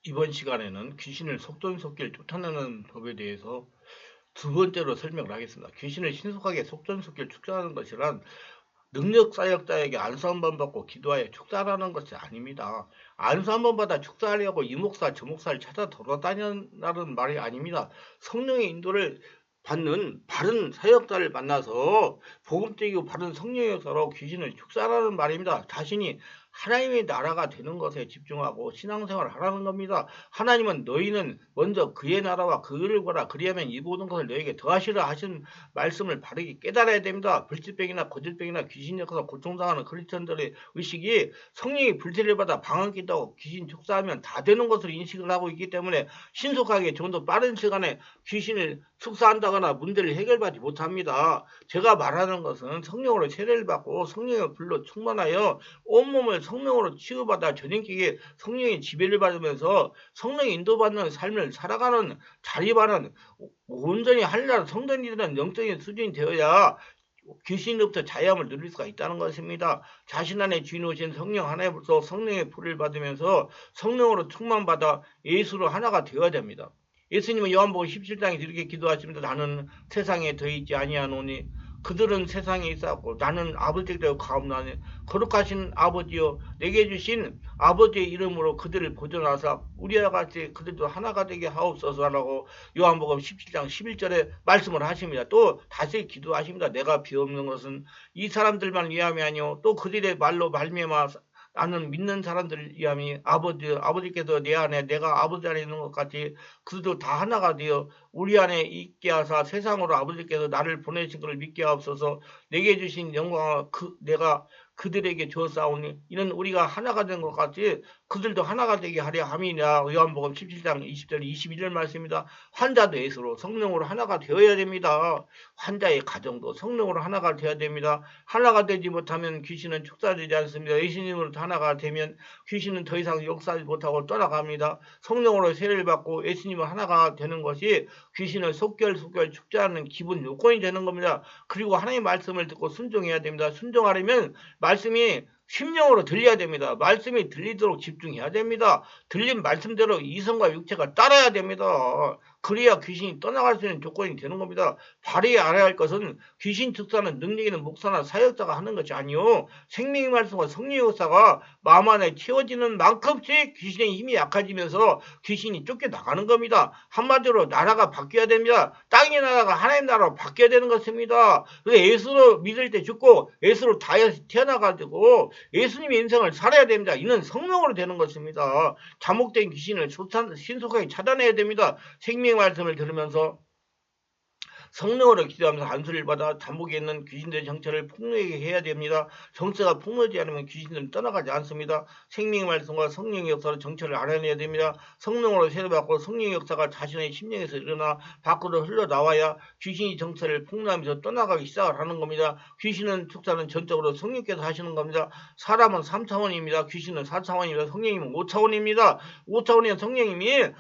이번 시간에는 귀신을 속전속결 쫓아내는 법에 대해서 두 번째로 설명을 하겠습니다. 귀신을 신속하게 속전속결 축사하는 것이란 능력 사역자에게 안수 한 번 받고 기도하여 축사하는 것이 아닙니다. 안수 한 번 받아 축사하려고 이 목사 저 목사를 찾아 돌아다니는 말이 아닙니다. 성령의 인도를 받는 바른 사역자를 만나서 복음적이고 바른 성령의 역사로 귀신을 축사하라는 말입니다. 자신이 하나님의 나라가 되는 것에 집중하고 신앙생활을 하라는 겁니다. 하나님은 너희는 먼저 그의 나라와 그를 구하라 그리하면 이 모든 것을 너에게 더하시라 하신 말씀을 바르게 깨달아야 됩니다. 불치병이나 고질병이나 귀신 역사로 고통당하는 크리스천들의 의식이 성령이 불세를 받아 방언기도 하고 귀신 축사하면 다 되는 것으로 인식을 하고 있기 때문에 신속하게 좀 더 빠른 시간에 귀신을 축사한다거나 문제를 해결받지 못합니다. 제가 말하는 것은 성령으로 세례를 받고 성령의 불로 충만하여 온몸을 성령으로 치유받아 전인격에 성령의 지배를 받으면서 성령의 인도받는 삶을 살아가는 자립하는 온전히 하늘나라 성전이 되는 영적인 수준이 되어야 귀신으로부터 자유함을 누릴 수가 있다는 것입니다. 자신 안에 주인 오신 성령 하나로서 성령의 불을 받으면서 성령으로 충만받아 예수로 하나가 되어야 됩니다. 예수님은 요한복음 17장에 이렇게 기도하십니다. 나는 세상에 더 있지 아니하노니 그들은 세상에 있었고 나는 아버지께로 가옵나니 거룩하신 아버지여 내게 주신 아버지의 이름으로 그들을 보존하사 우리와 같이 그들도 하나가 되게 하옵소서라고 요한복음 17장 11절에 말씀을 하십니다. 또 다시 기도하십니다. 내가 비옵는 것은 이 사람들만 위함이 아니요 또 그들의 말로 말미암아 나는 믿는 사람들을 위함이 아버지께서 내 안에 내가 아버지 안에 있는 것 같이 그들도 다 하나가 되어 우리 안에 있게 하사 세상으로 아버지께서 나를 보내신 것을 믿게 하옵소서. 내게 주신 영광을 내가 그들에게 주었사오니 이는 우리가 하나가 된 것 같이 그들도 하나가 되게 하려 함이냐. 요한복음 17장 20절 21절 말씀입니다. 환자도 예수로 성령으로 하나가 되어야 됩니다. 환자의 가정도 성령으로 하나가 되어야 됩니다. 하나가 되지 못하면 귀신은 축사되지 않습니다. 예수님으로 하나가 되면 귀신은 더 이상 역사하지 못하고 떠나갑니다. 성령으로 세례를 받고 예수님은 하나가 되는 것이 귀신을 속결 축제하는 기본 요건이 되는 겁니다. 그리고 하나님의 말씀을 듣고 순종해야 됩니다. 순종하려면 말씀이 심령으로 들려야 됩니다. 말씀이 들리도록 집중해야 됩니다. 들린 말씀대로 이성과 육체가 따라야 됩니다. 그래야 귀신이 떠나갈 수 있는 조건이 되는 겁니다. 바르게 알아야 할 것은 귀신 축사는 능력 있는 목사나 사역자가 하는 것이 아니요 생명의 말씀과 성령의 역사가 마음 안에 채워지는 만큼씩 귀신의 힘이 약해지면서 귀신이 쫓겨나가는 겁니다. 한마디로 나라가 바뀌어야 됩니다. 땅의 나라가 하나님 나라로 바뀌어야 되는 것입니다. 그래서 예수로 믿을 때 죽고 예수로 태어나가지고 예수님의 인생을 살아야 됩니다. 이는 성령으로 되는 것입니다. 잠복된 귀신을 신속하게 차단해야 됩니다. 생명의 말씀을 들으면서 성령으로 기도하면서 안수를 받아 잠복에 있는 귀신들의 정체를 폭로하게 해야 됩니다. 정체가 폭로되지 않으면 귀신들은 떠나가지 않습니다. 생명의 말씀과 성령의 역사로 정체를 알아내야 됩니다. 성령으로 세례받고 성령의 역사가 자신의 심령에서 일어나 밖으로 흘러나와야 귀신이 정체를 폭로하면서 떠나가기 시작을 하는 겁니다. 귀신은 축사는 전적으로 성령께서 하시는 겁니다. 사람은 3차원입니다. 귀신은 4차원입니다. 성령님은 5차원입니다. 5차원의 성령님이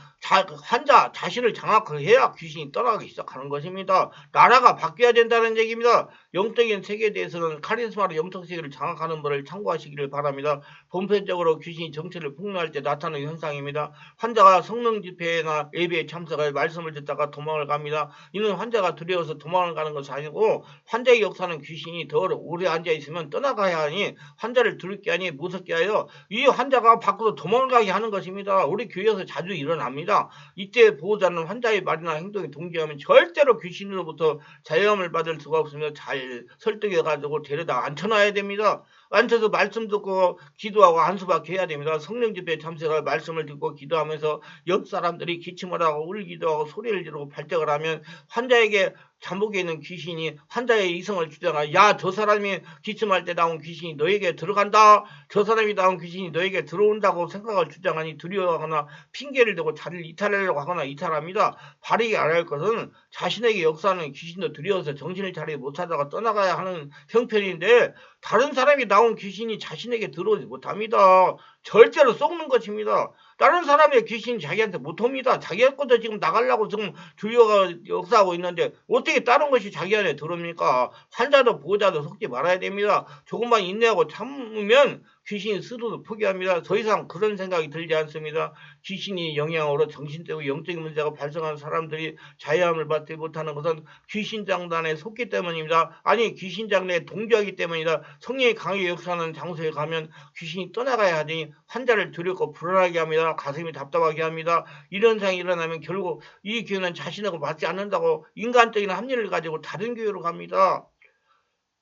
환자 자신을 장악하게 해야 귀신이 떠나가기 시작하는 것입니다. 나라가 바뀌어야 된다는 얘기입니다. 영적인 세계에 대해서는 카리스마로 영적 세계를 장악하는 것을 참고하시기를 바랍니다. 본편적으로 귀신이 정체를 폭로할 때 나타나는 현상입니다. 환자가 성령 집회나 예배에 참석하여 말씀을 듣다가 도망을 갑니다. 이는 환자가 두려워서 도망을 가는 것이 아니고 환자의 역사는 귀신이 더 오래 앉아있으면 떠나가야 하니 환자를 두렵게 하니 무섭게 하여 이 환자가 밖으로 도망을 가게 하는 것입니다. 우리 교회에서 자주 일어납니다. 이때 보호자는 환자의 말이나 행동에 동조하면 절대로 귀신으로부터 자유함을 받을 수가 없으며 잘 설득해가지고 데려다 앉혀놔야 됩니다. 앉혀서 말씀 듣고 기도하고 안수받게 해야 됩니다. 성령 집회에 참석할 말씀을 듣고 기도하면서 옆 사람들이 기침을 하고 울기도 하고 소리를 지르고 발작을 하면 환자에게 잠복에 있는 귀신이 환자의 이성을 주장하여 야 저 사람이 기침할 때 나온 귀신이 너에게 들어간다. 저 사람이 나온 귀신이 너에게 들어온다고 생각을 주장하니 두려워하거나 핑계를 대고 자리를 이탈하려고 하거나 이탈합니다. 바르게 알아야 할 것은 자신에게 역사하는 귀신도 두려워서 정신을 차리지 못하다가 떠나가야 하는 형편인데 다른 사람이 나온 귀신이 자신에게 들어오지 못합니다. 절대로 속는 것입니다. 다른 사람의 귀신이 자기한테 못 옵니다. 자기 것도 지금 나가려고 지금 주려가 역사하고 있는데 어떻게 다른 것이 자기 안에 들어옵니까? 환자도 보호자도 속지 말아야 됩니다. 조금만 인내하고 참으면 귀신이 스스로 포기합니다. 더 이상 그런 생각이 들지 않습니다. 귀신이 영향으로 정신적으로 영적인 문제가 발생한 사람들이 자유함을 받지 못하는 것은 귀신장단에 속기 때문입니다. 아니 귀신장단에 동조하기 때문이다. 성령이 강하게 역사하는 장소에 가면 귀신이 떠나가야 하니 환자를 두렵고 불안하게 합니다. 가슴이 답답하게 합니다. 이런 상황이 일어나면 결국 이 교회는 자신하고 맞지 않는다고 인간적인 합리를 가지고 다른 교회로 갑니다.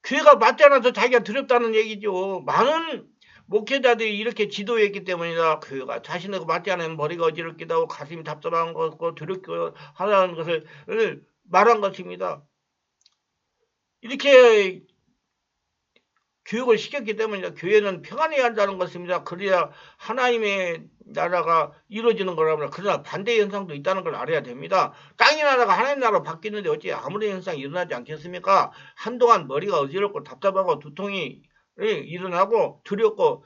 교회가 맞지 않아서 자기가 두렵다는 얘기죠. 많은 목회자들이 이렇게 지도했기 때문이다. 교회가 자신하고 맞지 않으면 머리가 어지럽기도 하고 가슴이 답답한 것고 두렵고 하다는 것을 말한 것입니다. 이렇게 교육을 시켰기 때문이다. 교회는 평안해야 한다는 것입니다. 그래야 하나님의 나라가 이루어지는 거라면 그러나 반대 현상도 있다는 걸 알아야 됩니다. 땅의 나라가 하나님 나라로 바뀌는데 어찌 아무런 현상이 일어나지 않겠습니까? 한동안 머리가 어지럽고 답답하고 두통이 일어나고 두렵고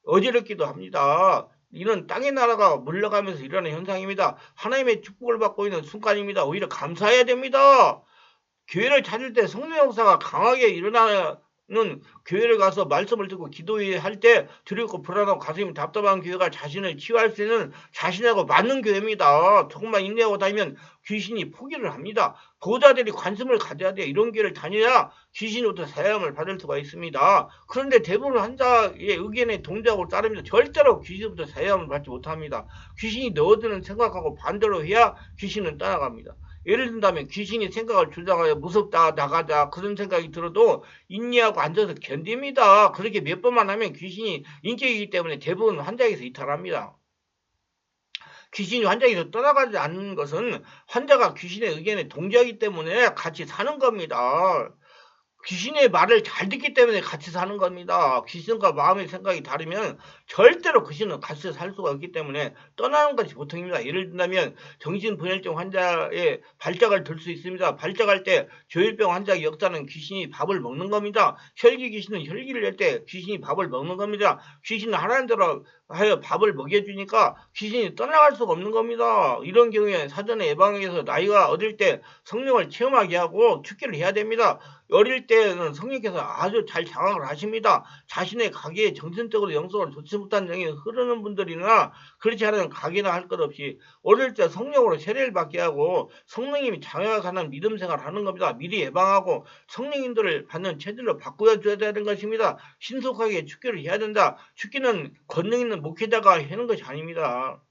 어지럽기도 합니다. 이는 땅의 나라가 물러가면서 일어나는 현상입니다. 하나님의 축복을 받고 있는 순간입니다. 오히려 감사해야 됩니다. 교회를 찾을 때 성령 역사가 강하게 일어나는 교회를 가서 말씀을 듣고 기도할 때 두렵고 불안하고 가슴이 답답한 교회가 자신을 치유할 수 있는 자신하고 맞는 교회입니다. 조금만 인내하고 다니면 귀신이 포기를 합니다. 보호자들이 관심을 가져야 돼. 이런 교회를 다녀야 귀신으로부터 사함을 받을 수가 있습니다. 그런데 대부분 환자의 의견에 동조하고 따릅니다. 절대로 귀신으로부터 사함을 받지 못합니다. 귀신이 넣어드는 생각하고 반대로 해야 귀신은 떠나갑니다. 예를 든다면 귀신이 생각을 주장하여 무섭다 나가자 그런 생각이 들어도 인내하고 앉아서 견딥니다. 그렇게 몇 번만 하면 귀신이 인격이기 때문에 대부분 환자에게서 이탈합니다. 귀신이 환자에게서 떠나가지 않는 것은 환자가 귀신의 의견에 동조하기 때문에 같이 사는 겁니다. 귀신의 말을 잘 듣기 때문에 같이 사는 겁니다. 귀신과 마음의 생각이 다르면 절대로 귀신은 같이 살 수가 없기 때문에 떠나는 것이 보통입니다. 예를 든다면 정신분열증 환자의 발작을 들 수 있습니다. 발작할 때 조혈병 환자의 역사는 귀신이 밥을 먹는 겁니다. 혈기 귀신은 혈기를 낼 때 귀신이 밥을 먹는 겁니다. 귀신은 하나님대로 하여 밥을 먹여주니까 귀신이 떠나갈 수가 없는 겁니다. 이런 경우에 사전에 예방하기 위해서 나이가 어릴 때 성령을 체험하게 하고 축기를 해야 됩니다. 어릴 때는 성령께서 아주 잘 장악을 하십니다. 자신의 가게에 정신적으로 영성으로 좋지 못한 영이 흐르는 분들이나 그렇지 않은 가게나 할 것 없이 어릴 때 성령으로 세례를 받게 하고 성령님이 장악하는 믿음 생활을 하는 겁니다. 미리 예방하고 성령님들을 받는 체질로 바꾸어줘야 되는 것입니다. 신속하게 축기를 해야 된다. 축기는 권능 있는 목회자가 하는 것이 아닙니다.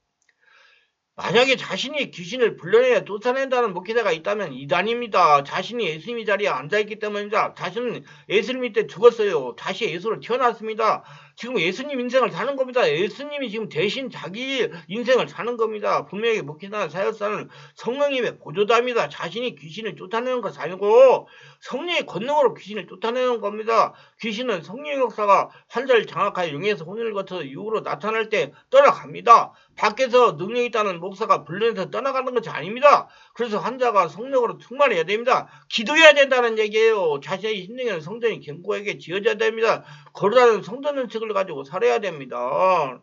만약에 자신이 귀신을 불러내야 쫓아낸다는 목회자가 있다면 이단입니다. 자신이 예수님의 자리에 앉아있기 때문입니다. 자신은 예수님 밑에 죽었어요. 다시 예수로 태어났습니다. 지금 예수님 인생을 사는 겁니다. 예수님이 지금 대신 자기 인생을 사는 겁니다. 분명히 목회자나 사역자는 성령님의 보조자입니다. 자신이 귀신을 쫓아내는 것이 아니고 성령의 권능으로 귀신을 쫓아내는 겁니다. 귀신은 성령 역사가 환자를 장악하여 영에서 혼을 거쳐서 이후로 나타날 때 떠나갑니다. 밖에서 능력이 있다는 목사가 불러내서 떠나가는 것이 아닙니다. 그래서 환자가 성령으로 충만해야 됩니다. 기도해야 된다는 얘기예요. 자신의 심령에는 성전이 견고하게 지어져야 됩니다. 거룩한 성전 은식을 가지고 살아야 됩니다.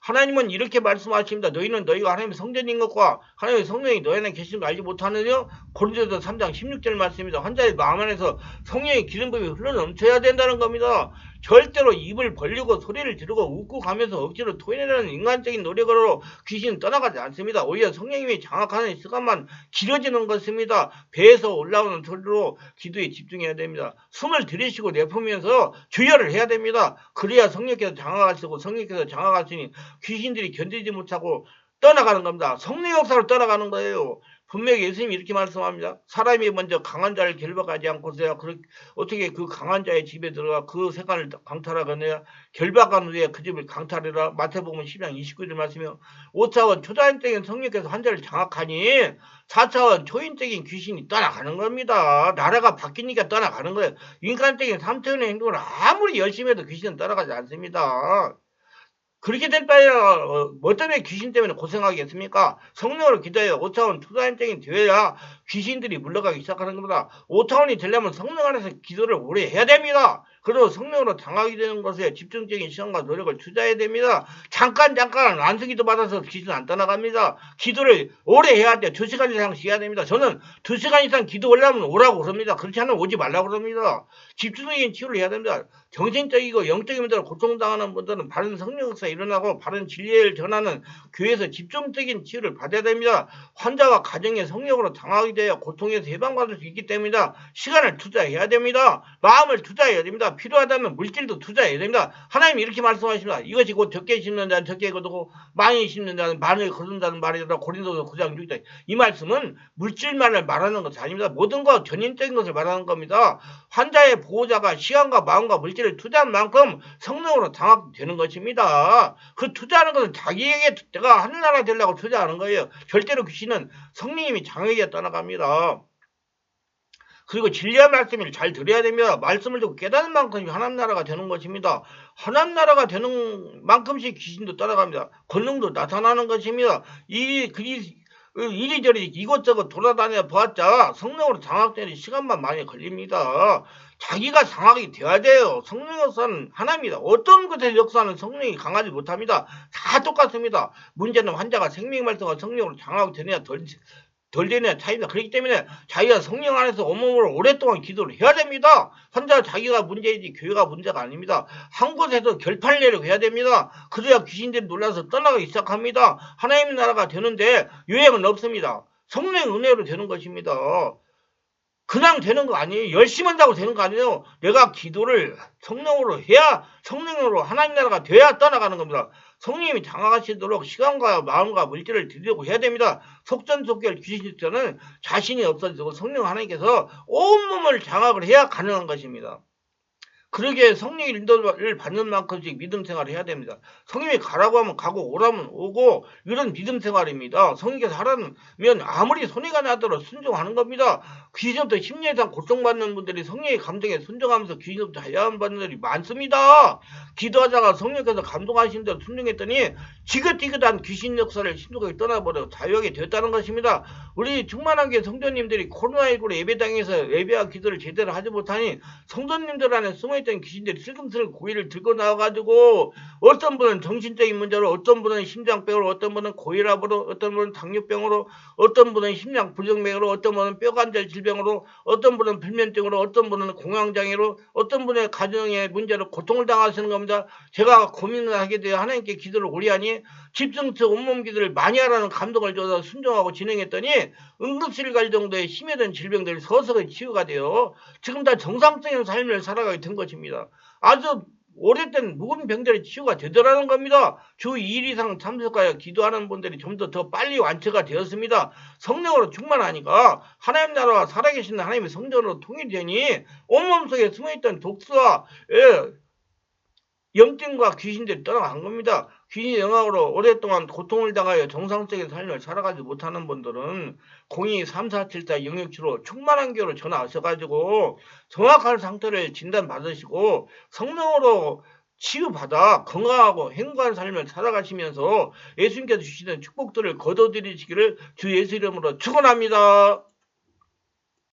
하나님은 이렇게 말씀하십니다. 너희는 너희가 하나님의 성전인 것과 하나님의 성령이 너희 안에 계신 걸 알지 못하느냐? 고린도서 3장 16절 말씀입니다. 환자의 마음 안에서 성령의 기름부음이 흘러넘쳐야 된다는 겁니다. 절대로 입을 벌리고 소리를 지르고 웃고 가면서 억지로 토해내는 인간적인 노력으로 귀신은 떠나가지 않습니다. 오히려 성령님이 장악하는 시간만 길어지는 것입니다. 배에서 올라오는 소리로 기도에 집중해야 됩니다. 숨을 들이쉬고 내뿜으면서 주여를 해야 됩니다. 그래야 성령께서 장악하시고 성령께서 장악하시니 귀신들이 견디지 못하고 떠나가는 겁니다. 성령 역사로 떠나가는 거예요. 분명히 예수님이 이렇게 말씀합니다. 사람이 먼저 강한 자를 결박하지 않고서야 어떻게 그 강한 자의 집에 들어가 그 세간을 강탈하거나 결박한 후에 그 집을 강탈해라. 마태복음 10장 29절 말씀이요. 5차원 초자연적인 성령께서 환자를 장악하니 4차원 초인적인 귀신이 떠나가는 겁니다. 나라가 바뀌니까 떠나가는 거예요. 인간적인 3차원의 행동을 아무리 열심히 해도 귀신은 떠나가지 않습니다. 그렇게 될 바에야 뭐 때문에 귀신 때문에 고생하겠습니까? 성령으로 기도해요. 5차원 초자연적인 되어야 귀신들이 물러가기 시작하는 겁니다. 5차원이 되려면 성령 안에서 기도를 오래 해야 됩니다. 그리고 성령으로 당하게 되는 것에 집중적인 시간과 노력을 투자해야 됩니다. 잠깐 안수기도 받아서 귀신 안 떠나갑니다. 기도를 오래 해야 할 때 2시간 이상씩 해야 됩니다. 저는 2시간 이상 기도 오려면 오라고 그럽니다. 그렇지 않으면 오지 말라고 그럽니다. 집중적인 치유를 해야 됩니다. 정신적이고 영적인 문제로 고통당하는 분들은 바른 성령 역사 일어나고 바른 진리를 전하는 교회에서 집중적인 치유를 받아야 됩니다. 환자와 가정의 성령으로 당하게 되어 고통에서 해방받을 수 있기 때문이다. 시간을 투자해야 됩니다. 마음을 투자해야 됩니다. 필요하다면 물질도 투자해야 됩니다. 하나님이 이렇게 말씀하십니다. 이것이 곧 적게 심는 자는 적게 거두고 많이 심는 자는 많이 거둔다는 말이다. 고린도서 9장 6절. 이 말씀은 물질만을 말하는 것이 아닙니다. 모든 것 전인적인 것을 말하는 겁니다. 환자의 보호자가 시간과 마음과 물질을 투자한 만큼 성령으로 당합되는 것입니다. 그 투자하는 것은 자기에게 내가 하늘나라 되려고 투자하는 거예요. 절대로 귀신은 성령님이 장에게 떠나갑니다. 그리고 진리의 말씀을 잘 들어야 됩니다. 말씀을 듣고 깨닫는 만큼이 하나님 나라가 되는 것입니다. 하나님 나라가 되는 만큼씩 귀신도 떠나갑니다. 권능도 나타나는 것입니다. 이리저리 이것저것 돌아다녀 보았자 성령으로 장악되는 시간만 많이 걸립니다. 자기가 장악이 되어야 돼요. 성령 역사는 하나입니다. 어떤 것의 역사는 성령이 강하지 못합니다. 다 똑같습니다. 문제는 환자가 생명 말씀과 성령으로 장악이 되느냐 덜 되느냐 차이입니다. 그렇기 때문에 자기가 성령 안에서 온몸으로 오랫동안 기도를 해야 됩니다. 혼자 자기가 문제이지 교회가 문제가 아닙니다. 한 곳에서 결판을 내려고 해야 됩니다. 그래야 귀신들이 놀라서 떠나가기 시작합니다. 하나님 나라가 되는데 유행은 없습니다. 성령 은혜로 되는 것입니다. 그냥 되는 거 아니에요. 열심히 한다고 되는 거 아니에요. 내가 기도를 성령으로 해야 성령으로 하나님 나라가 돼야 떠나가는 겁니다. 성령님이 장악하시도록 시간과 마음과 물질을 드리려고 해야 됩니다. 속전속결 귀신들은 자신이 없어지고 성령 하나님께서 온몸을 장악을 해야 가능한 것입니다. 그러기에 성령의 인도를 받는 만큼씩 믿음 생활을 해야 됩니다. 성령이 가라고 하면 가고 오라면 오고 이런 믿음 생활입니다. 성령께서 하라면 아무리 손해가 나도록 순종하는 겁니다. 귀신부터 10년 이상 고통받는 분들이 성령의 감동에 순종하면서 귀신부터 해야만 받는 분들이 많습니다. 기도하다가 성령께서 감동하신 대로 순종했더니 지긋지긋한 귀신 역사를 신속하게 떠나버려 자유하게 되었다는 것입니다. 우리 충만하게 성도님들이 코로나19로 예배당에서 예배와 기도를 제대로 하지 못하니 성도님들 안에 숨어있던 귀신들이 슬금슬금 고의를 들고 나와가지고 어떤 분은 정신적인 문제로, 어떤 분은 심장병으로, 어떤 분은 고혈압으로, 어떤 분은 당뇨병으로, 어떤 분은 심장 불정맥으로, 어떤 분은 뼈관절 질병으로, 어떤 분은 불면증으로, 어떤 분은 공황장애로, 어떤 분의 가정의 문제로 고통을 당하시는 겁니다. 제가 고민을 하게 되어 하나님께 기도를 오래 하니 집중해서 온몸 기도를 많이 하라는 감동을 줘서 순종하고 진행했더니 응급실 갈 정도의 심해진 질병들이 서서히 치유가 되어 지금 다 정상적인 삶을 살아가게 된 것입니다. 아주 오래된 묵은 병들이 치유가 되더라는 겁니다. 주 2일 이상 참석하여 기도하는 분들이 좀 더 빨리 완처가 되었습니다. 성령으로 충만하니까 하나님 나라와 살아계신 하나님의 성전으로 통일되니 온몸 속에 숨어있던 독수와 염증과 귀신들이 떠나간 겁니다. 귀신의 영향으로 오랫동안 고통을 당하여 정상적인 삶을 살아가지 못하는 분들은 02-3474-0675 충만한 교로 전화하셔가지고 정확한 상태를 진단받으시고 성령으로 치유받아 건강하고 행복한 삶을 살아가시면서 예수님께서 주시는 축복들을 거둬들이시기를 주 예수 이름으로 축원합니다.